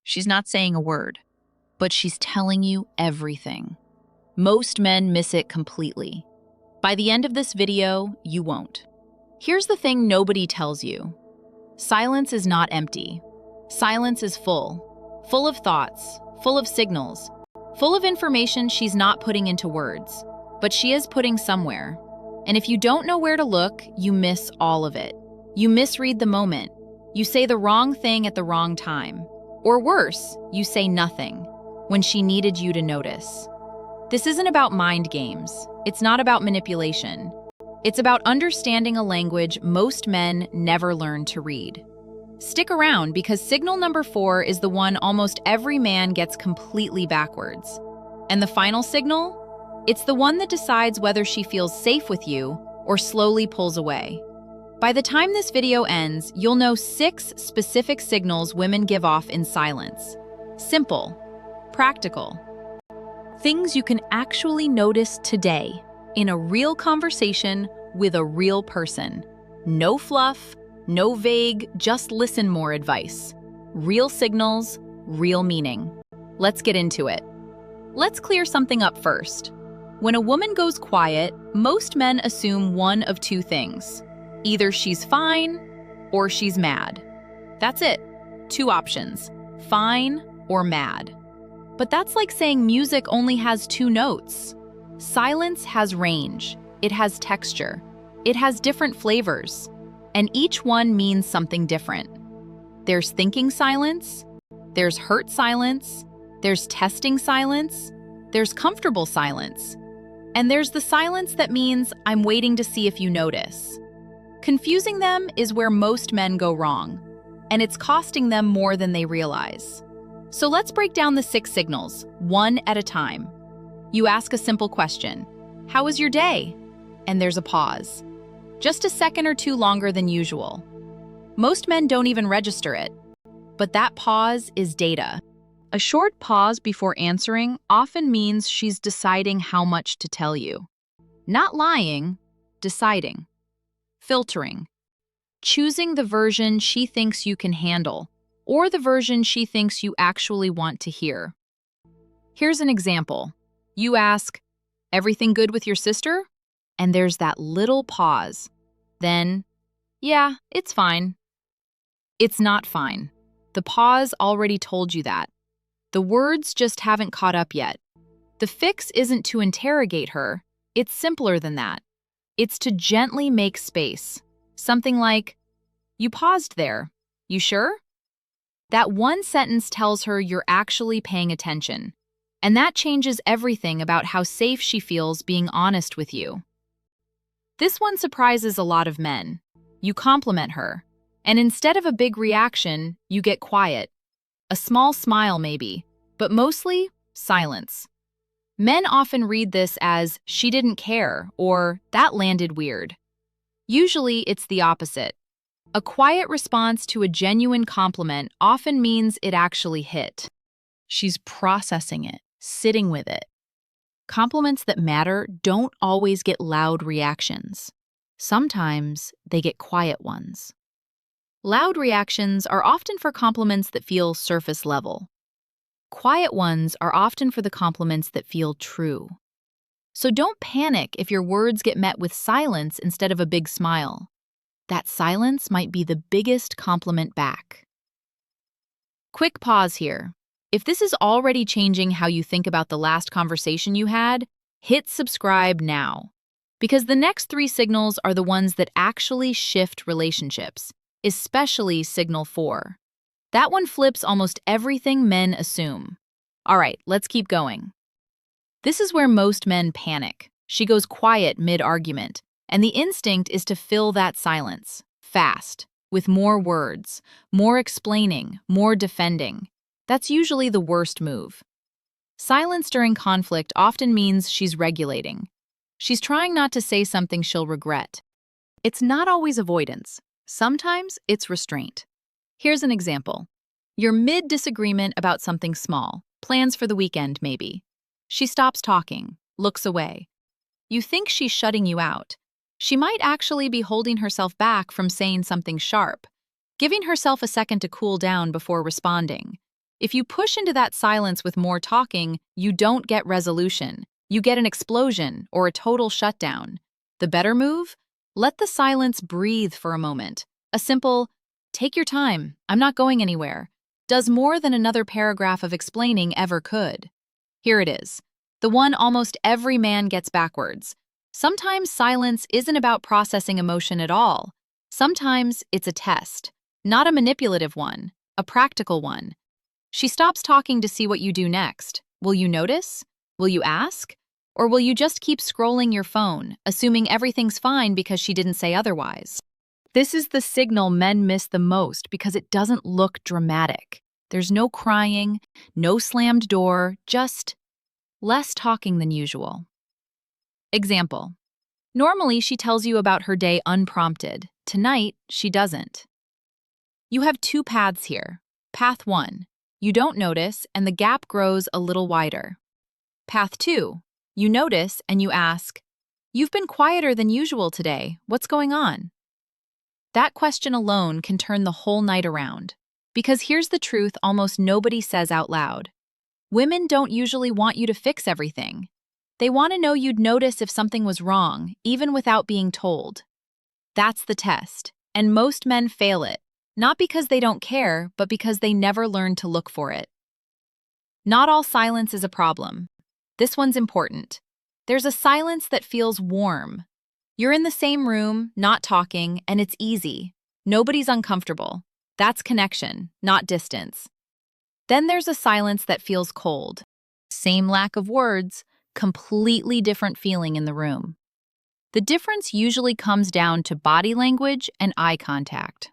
She's not saying a word, but she's telling you everything. Most men miss it completely. By the end of this video, you won't. Here's the thing nobody tells you. Silence is not empty. Silence is full of thoughts, full of signals, full of information she's not putting into words, but she is putting somewhere. And if you don't know where to look, you miss all of it. You misread the moment. You say the wrong thing at the wrong time. Or worse, you say nothing when she needed you to notice. This isn't about mind games. It's not about manipulation. It's about understanding a language most men never learn to read. Stick around because signal number 4 is the one almost every man gets completely backwards. And the final signal? It's the one that decides whether she feels safe with you or slowly pulls away. By the time this video ends, you'll know 6 specific signals women give off in silence. Simple, practical. Things you can actually notice today in a real conversation with a real person. No fluff, no vague, just listen more advice. Real signals, real meaning. Let's get into it. Let's clear something up first. When a woman goes quiet, most men assume one of 2 things. Either she's fine or she's mad. That's it. 2 options, fine or mad. But that's like saying music only has 2 notes. Silence has range, it has texture, it has different flavors, and each one means something different. There's thinking silence, there's hurt silence, there's testing silence, there's comfortable silence, and there's the silence that means I'm waiting to see if you notice. Confusing them is where most men go wrong, and it's costing them more than they realize. So let's break down the 6 signals, one at a time. You ask a simple question, "How was your day?" And there's a pause. Just a second or 2 longer than usual. Most men don't even register it, but that pause is data. A short pause before answering often means she's deciding how much to tell you. Not lying, deciding. Filtering. Choosing the version she thinks you can handle, or the version she thinks you actually want to hear. Here's an example. You ask, "Everything good with your sister?" And there's that little pause. Then, "Yeah, it's fine." It's not fine. The pause already told you that. The words just haven't caught up yet. The fix isn't to interrogate her. It's simpler than that. It's to gently make space. Something like, "You paused there. You sure?" That one sentence tells her you're actually paying attention. And that changes everything about how safe she feels being honest with you. This one surprises a lot of men. You compliment her, and instead of a big reaction, you get quiet. A small smile maybe, but mostly silence. Men often read this as, "She didn't care," or "That landed weird." Usually it's the opposite. A quiet response to a genuine compliment often means it actually hit. She's processing it, sitting with it. Compliments that matter don't always get loud reactions. Sometimes they get quiet ones. Loud reactions are often for compliments that feel surface level. Quiet ones are often for the compliments that feel true. So don't panic if your words get met with silence instead of a big smile. That silence might be the biggest compliment back. Quick pause here. If this is already changing how you think about the last conversation you had, hit subscribe now. Because the next 3 signals are the ones that actually shift relationships, especially signal 4. That one flips almost everything men assume. All right, let's keep going. This is where most men panic. She goes quiet mid-argument, and the instinct is to fill that silence, fast, with more words, more explaining, more defending. That's usually the worst move. Silence during conflict often means she's regulating. She's trying not to say something she'll regret. It's not always avoidance. Sometimes it's restraint. Here's an example. You're mid-disagreement about something small, plans for the weekend maybe. She stops talking, looks away. You think she's shutting you out. She might actually be holding herself back from saying something sharp, giving herself a second to cool down before responding. If you push into that silence with more talking, you don't get resolution. You get an explosion or a total shutdown. The better move? Let the silence breathe for a moment. A simple, "Take your time, I'm not going anywhere," does more than another paragraph of explaining ever could. Here it is, the one almost every man gets backwards. Sometimes silence isn't about processing emotion at all. Sometimes it's a test, not a manipulative one, a practical one. She stops talking to see what you do next. Will you notice? Will you ask? Or will you just keep scrolling your phone, assuming everything's fine because she didn't say otherwise? This is the signal men miss the most because it doesn't look dramatic. There's no crying, no slammed door, just less talking than usual. Example. Normally, she tells you about her day unprompted. Tonight, she doesn't. You have two paths here. Path 1. You don't notice, and the gap grows a little wider. Path 2. You notice, and you ask, "You've been quieter than usual today. What's going on?" That question alone can turn the whole night around. Because here's the truth almost nobody says out loud. Women don't usually want you to fix everything. They want to know you'd notice if something was wrong, even without being told. That's the test, and most men fail it, not because they don't care, but because they never learn to look for it. Not all silence is a problem. This one's important. There's a silence that feels warm. You're in the same room, not talking, and it's easy. Nobody's uncomfortable. That's connection, not distance. Then there's a silence that feels cold. Same lack of words, completely different feeling in the room. The difference usually comes down to body language and eye contact.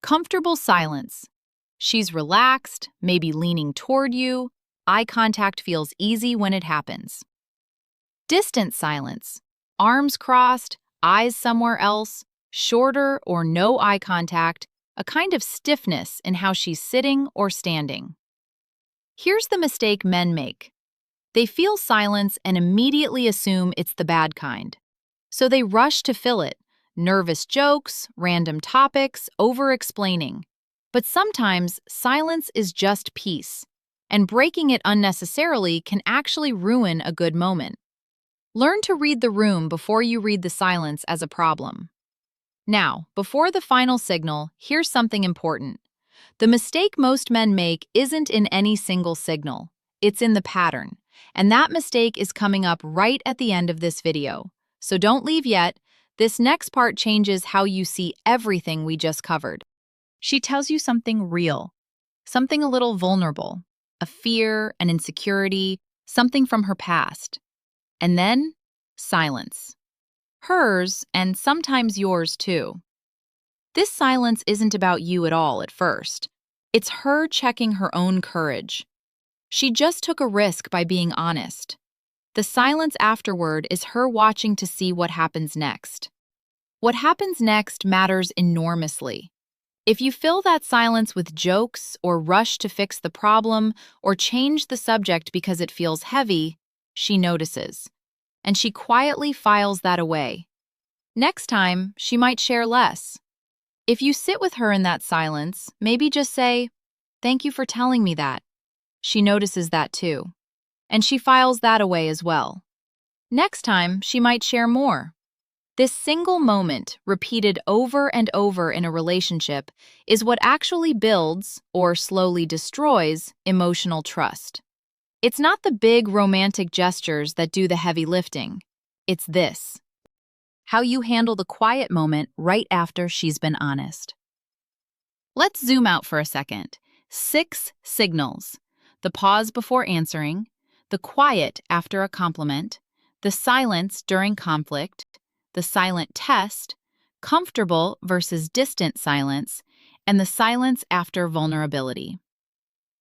Comfortable silence. She's relaxed, maybe leaning toward you. Eye contact feels easy when it happens. Distant silence. Arms crossed, eyes somewhere else, shorter or no eye contact, a kind of stiffness in how she's sitting or standing. Here's the mistake men make. They feel silence and immediately assume it's the bad kind. So they rush to fill it, nervous jokes, random topics, over-explaining. But sometimes silence is just peace, and breaking it unnecessarily can actually ruin a good moment. Learn to read the room before you read the silence as a problem. Now, before the final signal, here's something important. The mistake most men make isn't in any single signal. It's in the pattern. And that mistake is coming up right at the end of this video. So don't leave yet. This next part changes how you see everything we just covered. She tells you something real, something a little vulnerable, a fear, an insecurity, something from her past. And then, silence. Hers, and sometimes yours too. This silence isn't about you at all at first. It's her checking her own courage. She just took a risk by being honest. The silence afterward is her watching to see what happens next. What happens next matters enormously. If you fill that silence with jokes or rush to fix the problem or change the subject because it feels heavy, she notices. And she quietly files that away. Next time, she might share less. If you sit with her in that silence, maybe just say, "Thank you for telling me that." She notices that too. And she files that away as well. Next time, she might share more. This single moment, repeated over and over in a relationship, is what actually builds, or slowly destroys, emotional trust. It's not the big romantic gestures that do the heavy lifting. It's this. How you handle the quiet moment right after she's been honest. Let's zoom out for a second. 6 signals. The pause before answering, the quiet after a compliment, the silence during conflict, the silent test, comfortable versus distant silence, and the silence after vulnerability.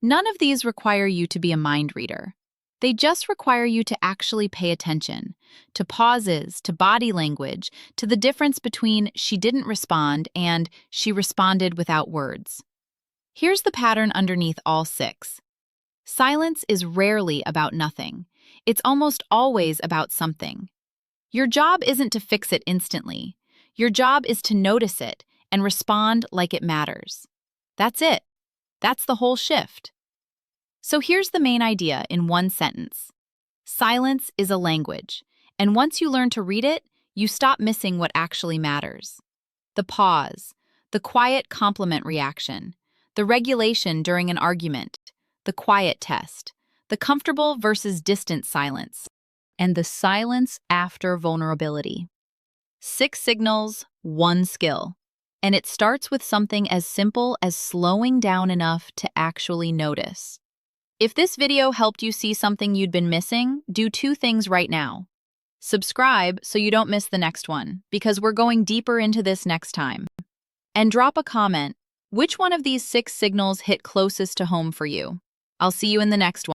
None of these require you to be a mind reader. They just require you to actually pay attention, to pauses, to body language, to the difference between "she didn't respond" and "she responded without words." Here's the pattern underneath all 6. Silence is rarely about nothing. It's almost always about something. Your job isn't to fix it instantly. Your job is to notice it and respond like it matters. That's it. That's the whole shift. So here's the main idea in one sentence. Silence is a language, and once you learn to read it, you stop missing what actually matters. The pause, the quiet compliment reaction, the regulation during an argument, the quiet test, the comfortable versus distant silence, and the silence after vulnerability. 6 signals, 1 skill. And it starts with something as simple as slowing down enough to actually notice. If this video helped you see something you'd been missing, do 2 things right now. Subscribe so you don't miss the next one, because we're going deeper into this next time. And drop a comment. Which one of these 6 signals hit closest to home for you? I'll see you in the next one.